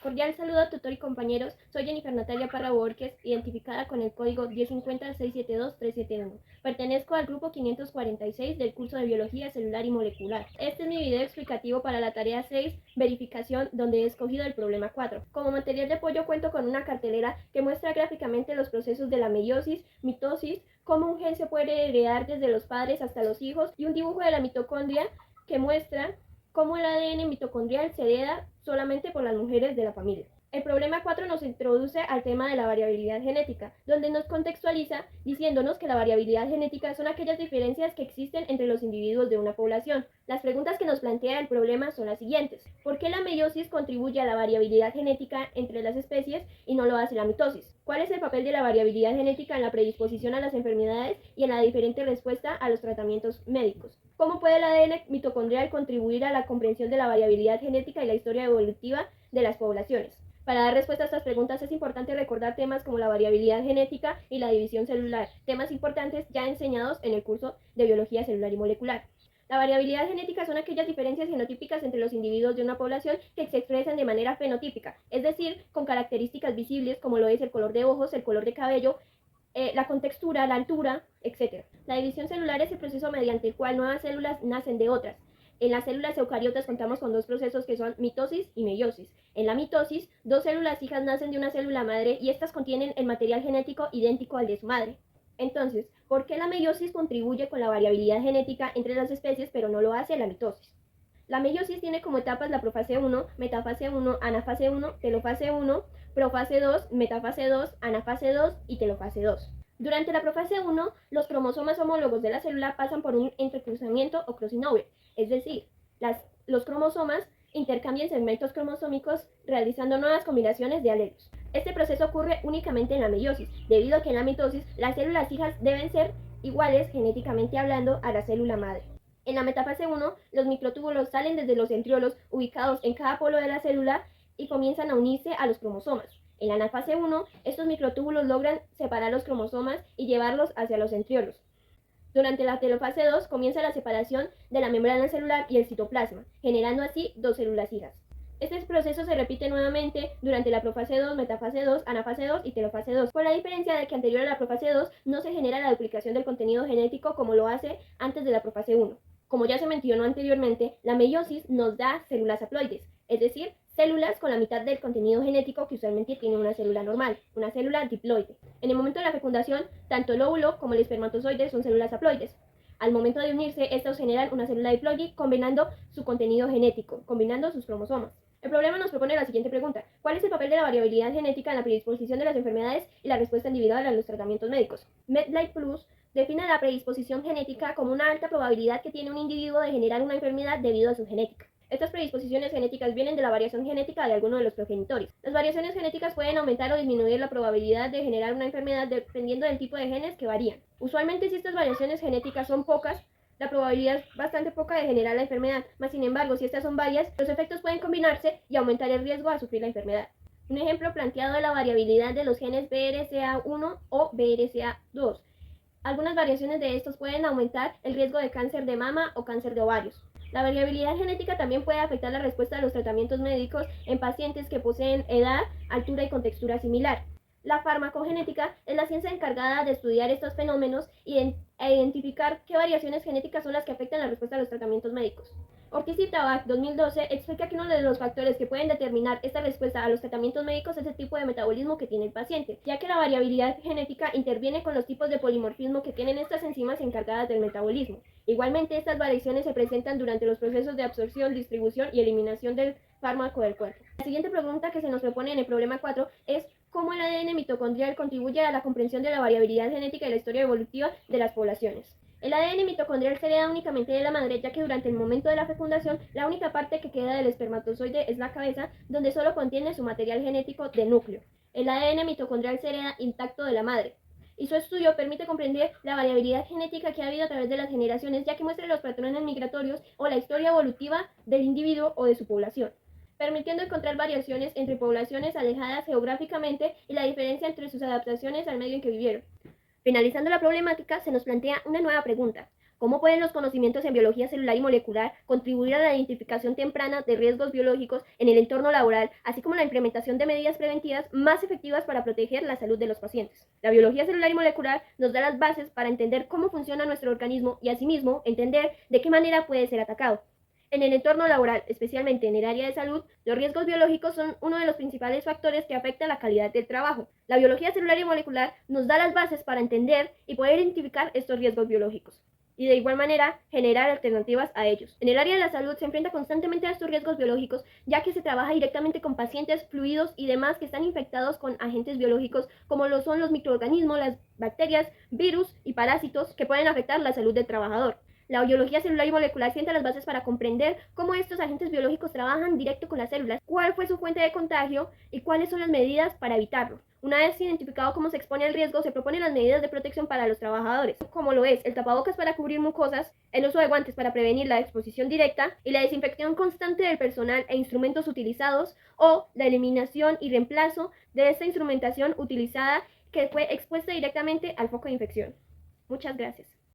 Cordial saludo, tutor y compañeros. Soy Jennifer Natalia Parra Borges, identificada con el código 1050-672-371. Pertenezco al grupo 546 del curso de Biología Celular y Molecular. Este es mi video explicativo para la tarea 6, verificación, donde he escogido el problema 4. Como material de apoyo cuento con una cartelera que muestra gráficamente los procesos de la meiosis, mitosis, cómo un gen se puede heredar desde los padres hasta los hijos, y un dibujo de la mitocondria que muestra cómo el ADN mitocondrial se hereda solamente por las mujeres de la familia. El problema 4 nos introduce al tema de la variabilidad genética, donde nos contextualiza diciéndonos que la variabilidad genética son aquellas diferencias que existen entre los individuos de una población. Las preguntas que nos plantea el problema son las siguientes. ¿Por qué la meiosis contribuye a la variabilidad genética entre las especies y no lo hace la mitosis? ¿Cuál es el papel de la variabilidad genética en la predisposición a las enfermedades y en la diferente respuesta a los tratamientos médicos? ¿Cómo puede el ADN mitocondrial contribuir a la comprensión de la variabilidad genética y la historia evolutiva de las poblaciones? Para dar respuesta a estas preguntas es importante recordar temas como la variabilidad genética y la división celular, temas importantes ya enseñados en el curso de Biología Celular y Molecular. La variabilidad genética son aquellas diferencias genotípicas entre los individuos de una población que se expresan de manera fenotípica, es decir, con características visibles como lo es el color de ojos, el color de cabello, la contextura, la altura, etc. La división celular es el proceso mediante el cual nuevas células nacen de otras. En las células eucariotas contamos con dos procesos que son mitosis y meiosis. En la mitosis, dos células hijas nacen de una célula madre y estas contienen el material genético idéntico al de su madre. Entonces, ¿por qué la meiosis contribuye con la variabilidad genética entre las especies pero no lo hace la mitosis? La meiosis tiene como etapas la profase 1, metafase 1, anafase 1, telofase 1, profase 2, metafase 2, anafase 2 y telofase 2. Durante la profase 1, los cromosomas homólogos de la célula pasan por un entrecruzamiento o crossing over, es decir, los cromosomas intercambian segmentos cromosómicos realizando nuevas combinaciones de alelos. Este proceso ocurre únicamente en la meiosis, debido a que en la mitosis las células hijas deben ser iguales genéticamente hablando a la célula madre. En la metafase 1, los microtúbulos salen desde los centriolos ubicados en cada polo de la célula y comienzan a unirse a los cromosomas. En la anafase 1, estos microtúbulos logran separar los cromosomas y llevarlos hacia los centriolos. Durante la telofase 2 comienza la separación de la membrana celular y el citoplasma, generando así dos células hijas. Este proceso se repite nuevamente durante la profase 2, metafase 2, anafase 2 y telofase 2, con la diferencia de que anterior a la profase 2 no se genera la duplicación del contenido genético como lo hace antes de la profase 1. Como ya se mencionó anteriormente, la meiosis nos da células haploides, es decir, células con la mitad del contenido genético que usualmente tiene una célula normal, una célula diploide. En el momento de la fecundación, tanto el óvulo como el espermatozoide son células haploides. Al momento de unirse, estos generan una célula diploide combinando su contenido genético, combinando sus cromosomas. El problema nos propone la siguiente pregunta. ¿Cuál es el papel de la variabilidad genética en la predisposición de las enfermedades y la respuesta individual a los tratamientos médicos? MedLife Plus define la predisposición genética como una alta probabilidad que tiene un individuo de generar una enfermedad debido a su genética. Estas predisposiciones genéticas vienen de la variación genética de alguno de los progenitores. Las variaciones genéticas pueden aumentar o disminuir la probabilidad de generar una enfermedad dependiendo del tipo de genes que varían. Usualmente, si estas variaciones genéticas son pocas, la probabilidad es bastante poca de generar la enfermedad, mas sin embargo, si estas son varias, los efectos pueden combinarse y aumentar el riesgo a sufrir la enfermedad. Un ejemplo planteado de la variabilidad de los genes BRCA1 o BRCA2. Algunas variaciones de estos pueden aumentar el riesgo de cáncer de mama o cáncer de ovarios. La variabilidad genética también puede afectar la respuesta a los tratamientos médicos en pacientes que poseen edad, altura y contextura similar. La farmacogenética es la ciencia encargada de estudiar estos fenómenos e identificar qué variaciones genéticas son las que afectan la respuesta a los tratamientos médicos. Ortiz y Tabak, 2012, explica que uno de los factores que pueden determinar esta respuesta a los tratamientos médicos es el tipo de metabolismo que tiene el paciente, ya que la variabilidad genética interviene con los tipos de polimorfismo que tienen estas enzimas encargadas del metabolismo. Igualmente, estas variaciones se presentan durante los procesos de absorción, distribución y eliminación del fármaco del cuerpo. La siguiente pregunta que se nos propone en el problema 4 es ¿cómo el ADN mitocondrial contribuye a la comprensión de la variabilidad genética y la historia evolutiva de las poblaciones? El ADN mitocondrial se hereda únicamente de la madre, ya que durante el momento de la fecundación, la única parte que queda del espermatozoide es la cabeza, donde solo contiene su material genético de núcleo. El ADN mitocondrial se hereda intacto de la madre, y su estudio permite comprender la variabilidad genética que ha habido a través de las generaciones, ya que muestra los patrones migratorios o la historia evolutiva del individuo o de su población, permitiendo encontrar variaciones entre poblaciones alejadas geográficamente y la diferencia entre sus adaptaciones al medio en que vivieron. Finalizando la problemática, se nos plantea una nueva pregunta. ¿Cómo pueden los conocimientos en biología celular y molecular contribuir a la identificación temprana de riesgos biológicos en el entorno laboral, así como la implementación de medidas preventivas más efectivas para proteger la salud de los pacientes? La biología celular y molecular nos da las bases para entender cómo funciona nuestro organismo y asimismo entender de qué manera puede ser atacado. En el entorno laboral, especialmente en el área de salud, los riesgos biológicos son uno de los principales factores que afectan la calidad del trabajo. La biología celular y molecular nos da las bases para entender y poder identificar estos riesgos biológicos y de igual manera generar alternativas a ellos. En el área de la salud se enfrenta constantemente a estos riesgos biológicos, ya que se trabaja directamente con pacientes, fluidos y demás que están infectados con agentes biológicos como lo son los microorganismos, las bacterias, virus y parásitos que pueden afectar la salud del trabajador. La biología celular y molecular sienta las bases para comprender cómo estos agentes biológicos trabajan directo con las células, cuál fue su fuente de contagio y cuáles son las medidas para evitarlo. Una vez identificado cómo se expone el riesgo, se proponen las medidas de protección para los trabajadores, como lo es el tapabocas para cubrir mucosas, el uso de guantes para prevenir la exposición directa y la desinfección constante del personal e instrumentos utilizados, o la eliminación y reemplazo de esta instrumentación utilizada que fue expuesta directamente al foco de infección. Muchas gracias.